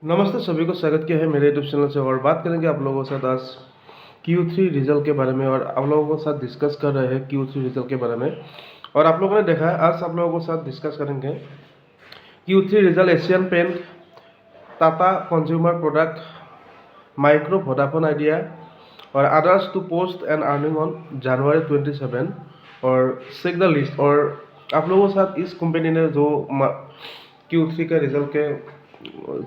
नमस्ते सभी को स्वागत किया है मेरे यूट्यूब चैनल से और बात करेंगे आप लोगों के साथ आज Q3 रिजल्ट के बारे में और आप लोगों के साथ डिस्कस कर रहे हैं Q3 रिजल्ट के बारे में। और आप लोगों ने देखा है आज आप लोगों के साथ डिस्कस करेंगे Q3 result Asian Paint, Tata consumer Product, Micro, Vodafone Idea और others to post and earning on January 27 और चेक द लिस्ट। और आप लोगों के साथ इस कंपनी ने जो Q3 का रिजल्ट के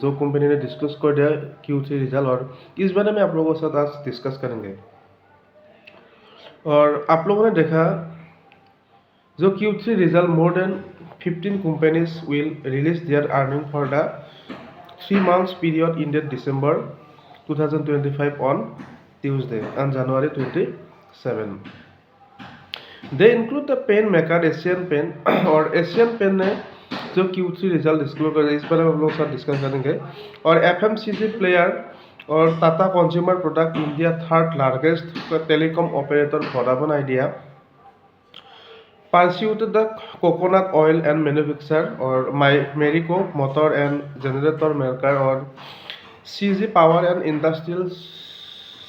जो कंपनी ने डिस्कस कर दिया Q3 रिजल्ट और इस बारे में आप लोगों के साथ आज डिस्कस करेंगे। और आप लोगों ने देखा जो Q3 result more than 15 companies will release there earning for the 3 months period in December 2025 on Tuesday and January 27. They include the pen maker Asian Pen और एशियन पेन ने जो Q3 रिजल्ट डिस्क्लोज कर इस बारे में हम लोग साथ डिस्कस करेंगे। और FMCG प्लेयर और Tata consumer product India third largest telecom operator Vodafone idea pursued the coconut oil and manufacture और Marico motor and generator maker और CG power and industrial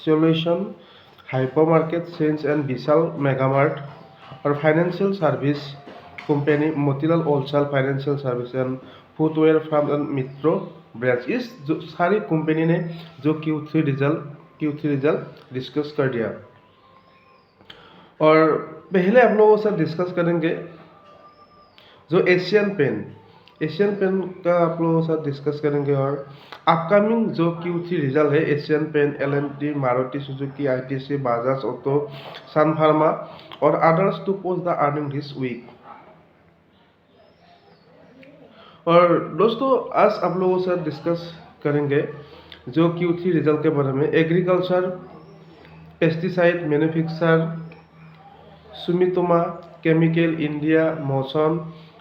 solution hypermarket chains and Vishal Mega Mart और financial service company Motilal Oswal financial service and footwear firm and Metro brands. इस जो सारी company ने जो Q3 result discuss कर दिया। और पहले आप लोगों से डिस्कस करेंगे जो एशियन पेन का आप लोगों के साथ डिस्कस करेंगे। और अपकमिंग जो Q3 रिजल्ट है Asian Paint, L&T, Maruti Suzuki, ITC, Bajaj Auto, Sun Pharma और others to post the earning this week. और दोस्तों आज आप लोगों से डिस्कस करेंगे जो Q3 रिजल्ट के बारे में। Agriculture, pesticide manufacture, Sumitomo chemical India, motion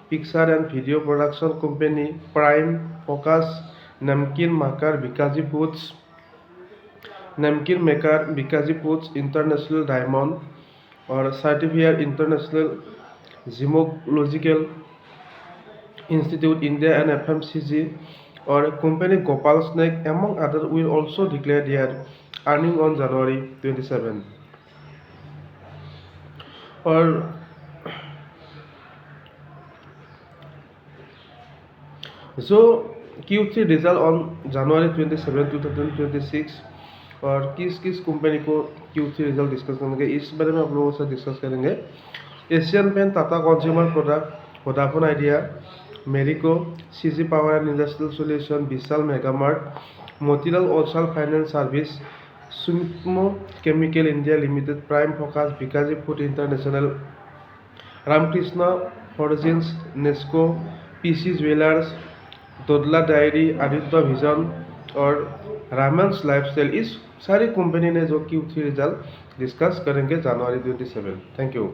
picture and video production company, Prime Focus, namkeen maker Bikaji foods, international diamond और certified international geological Institute India and FMCG or company Gopal Snake among others will also declare their earning on January 27. और जो Q3 result on January 27, 2026 और किस किस company को Q3 result discuss करेंगे इस बारे में आप लोगों से डिस्कस करेंगे। Asian paints, Tata consumer product, Vodafone Idea, Marico, CG Power and Industrial Solution, Vishal Mega Mart, Motilal Oswal Financial Services, Sumitomo Chemical India Limited, Prime Focus, Bikaji Food International, Ramkrishna Forgings, Nesco, PC Jewelers, Dodla dairy, Aditya vision और Raymond lifestyle इस सारी company ने जो Q3 result discuss करेंगे जनवरी 27। Thank you.